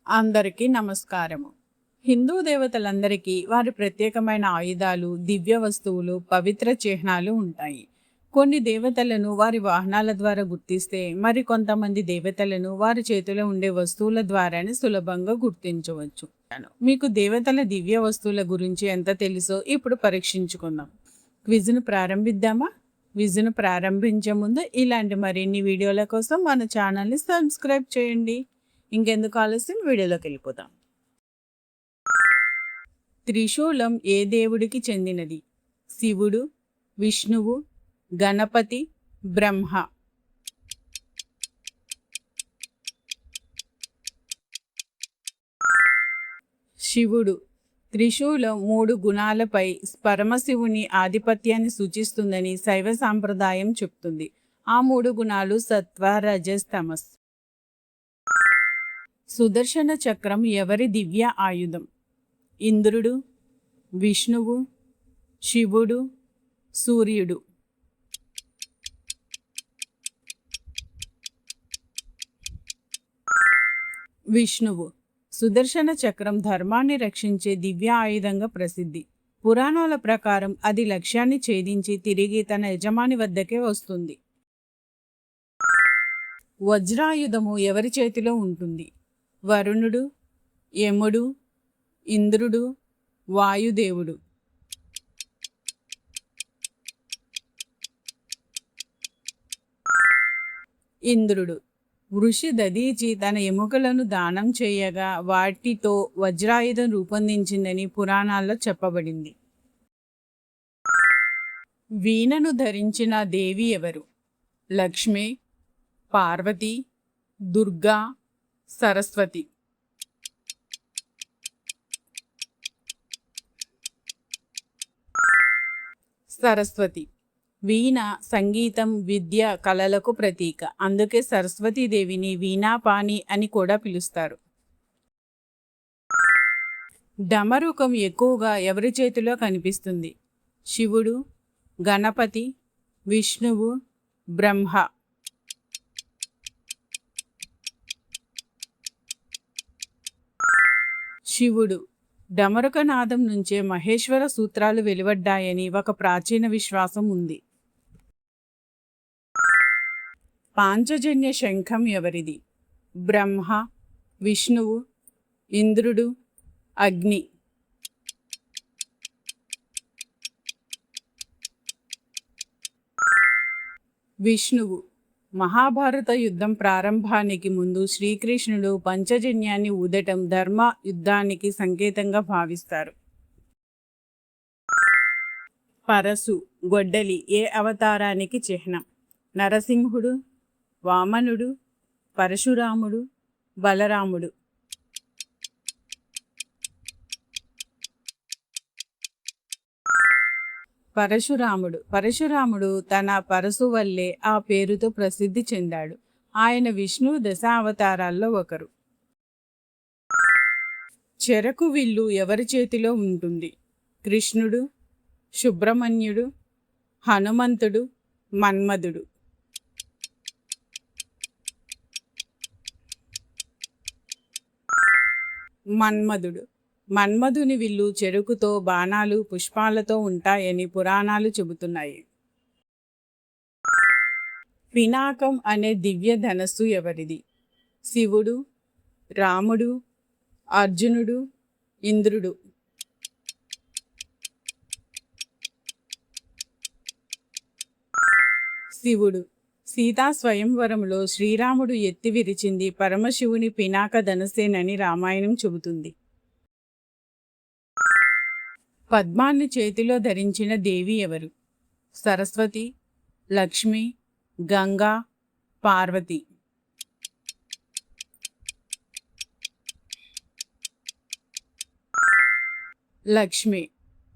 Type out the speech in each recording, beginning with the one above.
అందరికీ నమస్కారము. హిందూ దేవతలందరికీ వారి ప్రత్యేకమైన ఆయుధాలు, దివ్య వస్తువులు, పవిత్ర చిహ్నాలు ఉంటాయి. కొన్ని దేవతలను వారి వాహనాల ద్వారా గుర్తిస్తే, మరి కొంతమంది దేవతలను వారి చేతిలో ఉండే వస్తువుల ద్వారానే సులభంగా గుర్తించవచ్చు. మీకు దేవతల దివ్య వస్తువుల గురించి ఎంత తెలుసో ఇప్పుడు పరీక్షించుకుందాం. క్విజ్ను ప్రారంభిద్దామా? క్విజ్ను ప్రారంభించే ముందు ఇలాంటి మరిన్ని వీడియోల కోసం మన ఛానల్ని సబ్స్క్రైబ్ చేయండి. ఇంకెందుకు ఆలస్యం, వీడియోలోకి వెళ్ళిపోతాం. త్రిశూలం ఏ దేవుడికి చెందినది? శివుడు, విష్ణువు, గణపతి, బ్రహ్మ. శివుడు. త్రిశూలం 3 గుణాలపై పరమశివుని ఆధిపత్యాన్ని సూచిస్తుందని శైవ సాంప్రదాయం చెప్తుంది. ఆ 3 గుణాలు సత్వ, రజస్, తమస్. సుదర్శన చక్రం ఎవరి దివ్య ఆయుధం? ఇంద్రుడు, విష్ణువు, శివుడు, సూర్యుడు. విష్ణువు. సుదర్శన చక్రం ధర్మాన్ని రక్షించే దివ్య ఆయుధంగా ప్రసిద్ధి. పురాణాల ప్రకారం అది లక్ష్యాన్ని ఛేదించి తిరిగి తన యజమాని వద్దకే వస్తుంది. వజ్రాయుధము ఎవరి చేతిలో ఉంటుంది? వరుణుడు, యముడు, ఇంద్రుడు, వాయుదేవుడు. ఇంద్రుడు. ఋషి దదీచి తన ఎముకలను దానం చేయగా వాటితో వజ్రాయుధం రూపొందించిందని పురాణాల్లో చెప్పబడింది. వీణను ధరించిన దేవి ఎవరు? లక్ష్మి, పార్వతి, దుర్గా, సరస్వతి. సరస్వతి. వీణ సంగీతం, విద్య, కళలకు ప్రతీక. అందుకే సరస్వతీదేవిని వీణాపాణి అని కూడా పిలుస్తారు. డమరుకం ఎక్కువగా ఎవరి చేతిలో కనిపిస్తుంది? శివుడు, గణపతి, విష్ణువు, బ్రహ్మ. శివుడు. డమరుకనాదం నుంచే మహేశ్వర సూత్రాలు వెలువడ్డాయని ఒక ప్రాచీన విశ్వాసం ఉంది. పాంచజన్య శంఖం ఎవరిది? బ్రహ్మ, విష్ణువు, ఇంద్రుడు, అగ్ని. విష్ణువు. మహాభారత యుద్ధం ప్రారంభానికి ముందు శ్రీకృష్ణుడు పంచజన్యాన్ని ఊదటం ధర్మ యుద్ధానికి సంకేతంగా భావిస్తారు. పరశు, గొడ్డలి ఏ అవతారానికి చిహ్నం? నరసింహుడు, వామనుడు, పరశురాముడు, బలరాముడు. పరశురాముడు. పరశురాముడు తన పరశు వల్లే ఆ పేరుతో ప్రసిద్ధి చెందాడు. ఆయన విష్ణువు దశావతారాల్లో ఒకరు. చెరకు విల్లు ఎవరి చేతిలో ఉంటుంది? కృష్ణుడు, సుబ్రహ్మణ్యుడు, హనుమంతుడు, మన్మధుడు. మన్మధుడు. మన్మధుని విల్లు చెరుకుతో, బాణాలు, పుష్పాలతో ఉంటాయని పురాణాలు చెబుతున్నాయి. పినాకం అనే దివ్య ధనస్సు ఎవరిది? శివుడు, రాముడు, అర్జునుడు, ఇంద్రుడు. శివుడు. సీతా స్వయంవరంలో శ్రీరాముడు ఎత్తి విరిచింది పరమశివుని పినాక ధనస్సేనని రామాయణం చెబుతుంది. పద్మాన్ని చేతిలో ధరించిన దేవి ఎవరు? సరస్వతి, లక్ష్మి, గంగా, పార్వతి. లక్ష్మి.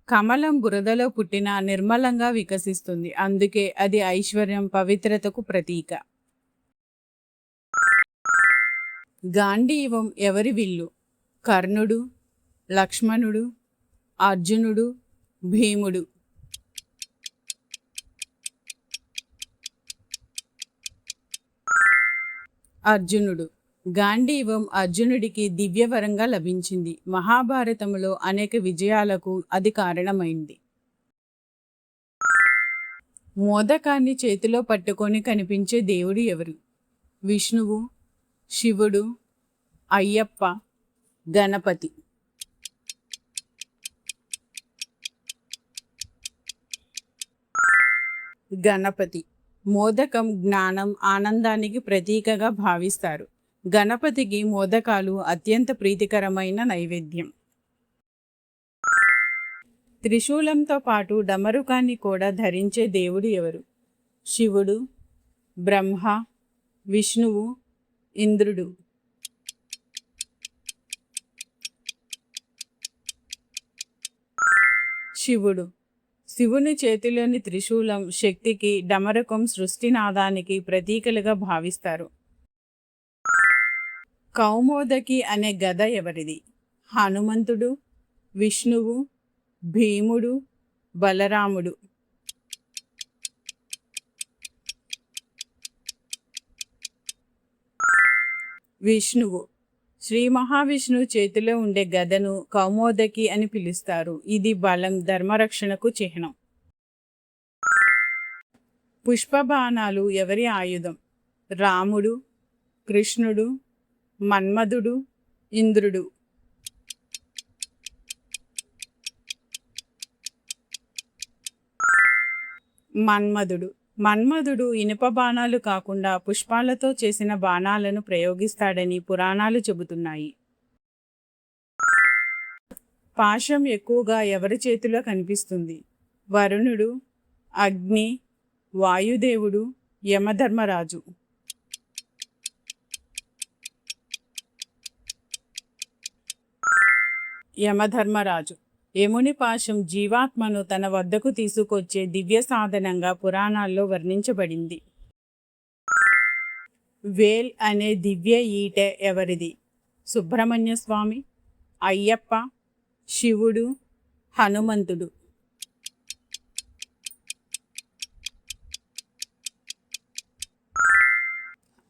కమలం బురదలో పుట్టిన నిర్మలంగా వికసిస్తుంది. అందుకే అది ఐశ్వర్యం, పవిత్రతకు ప్రతీక. గాంధీవం ఎవరి విల్లు? కర్ణుడు, లక్ష్మణుడు, అర్జునుడు, భీముడు. అర్జునుడు. గాంధీవం అర్జునుడికి దివ్యవరంగా లభించింది. మహాభారతంలో అనేక విజయాలకు అది కారణమైంది. మోదకాన్ని చేతిలో పట్టుకొని కనిపించే దేవుడు ఎవరు? విష్ణువు, శివుడు, అయ్యప్ప, గణపతి. గణపతి. మోదకం జ్ఞానం, ఆనందానికి ప్రతీకగా భావిస్తారు. గణపతికి మోదకాలు అత్యంత ప్రీతికరమైన నైవేద్యం. త్రిశూలంతో పాటు డమరుకాన్ని కూడా ధరించే దేవుడు ఎవరు? శివుడు, బ్రహ్మ, విష్ణువు, ఇంద్రుడు. శివుడు. శివుని చేతిలోని త్రిశూలం శక్తికి, డమరుకం సృష్టినాదానికి ప్రతీకలుగా భావిస్తారు. కౌమోదకి అనే గద ఎవరిది? హనుమంతుడు, విష్ణువు, భీముడు, బలరాముడు. విష్ణువు. శ్రీ మహావిష్ణువు చేతిలో ఉండే గదను కౌమోదకి అని పిలుస్తారు. ఇది బలం, ధర్మరక్షణకు చిహ్నం. పుష్పబాణాలు ఎవరి ఆయుధం? రాముడు, కృష్ణుడు, మన్మధుడు, ఇంద్రుడు. మన్మధుడు. మన్మధుడు ఇనుప బాణాలు కాకుండా పుష్పాలతో చేసిన బాణాలను ప్రయోగిస్తాడని పురాణాలు చెబుతున్నాయి. పాశం ఎక్కువగా ఎవరి చేతిలో కనిపిస్తుంది? వరుణుడు, అగ్ని, వాయుదేవుడు, యమధర్మరాజు. యమధర్మరాజు. యముని పాశం జీవాత్మను తన వద్దకు తీసుకొచ్చే దివ్య సాధనంగా పురాణాల్లో వర్ణించబడింది. వేల్ అనే దివ్య ఈటె ఎవరిది? సుబ్రహ్మణ్య స్వామి, అయ్యప్ప, శివుడు, హనుమంతుడు.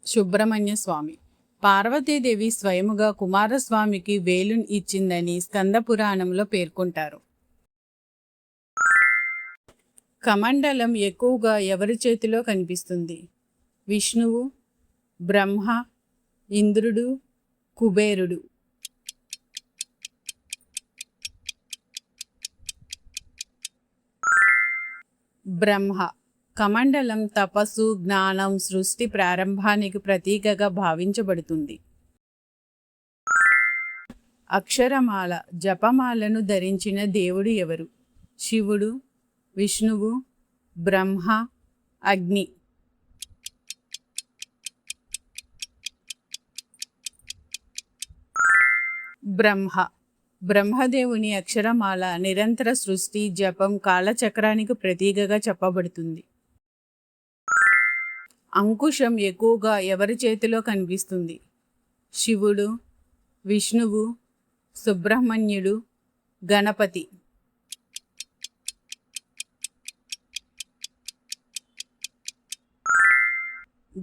సుబ్రహ్మణ్య స్వామి. పార్వతీదేవి స్వయముగా కుమారస్వామికి వేలును ఇచ్చిందని స్కంద పురాణంలో పేర్కొంటారు. కమండలం ఎక్కువగా ఎవరి చేతిలో కనిపిస్తుంది? విష్ణువు, బ్రహ్మ, ఇంద్రుడు, కుబేరుడు. బ్రహ్మ. కమండలం తపస్సు, జ్ఞానం, సృష్టి ప్రారంభానికి ప్రతీకగా భావించబడుతుంది. అక్షరమాల, జపమాలను ధరించిన దేవుడు ఎవరు? శివుడు, విష్ణువు, బ్రహ్మ, అగ్ని. బ్రహ్మ. బ్రహ్మదేవుని అక్షరమాల నిరంతర సృష్టి, జపం, కాలచక్రానికి ప్రతీకగా చెప్పబడుతుంది. అంకుశం ఎక్కువగా ఎవరి చేతిలో కనిపిస్తుంది? శివుడు, విష్ణువు, సుబ్రహ్మణ్యుడు, గణపతి.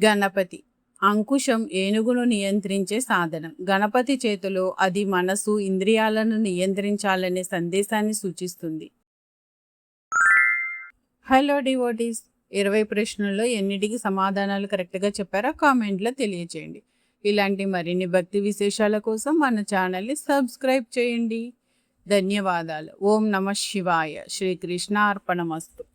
గణపతి. అంకుశం ఏనుగును నియంత్రించే సాధనం. గణపతి చేతిలో అది మనసు, ఇంద్రియాలను నియంత్రించాలనే సందేశాన్ని సూచిస్తుంది. హలో డివోటీస్, 20 ప్రశ్నల్లో ఎన్నిటికి సమాధానాలు కరెక్ట్గా చెప్పారో కామెంట్లో తెలియచేయండి. ఇలాంటి మరిన్ని భక్తి విశేషాల కోసం మన ఛానల్ని సబ్స్క్రైబ్ చేయండి. ధన్యవాదాలు. ఓం నమః శివాయ. శ్రీకృష్ణ అర్పణమస్తు.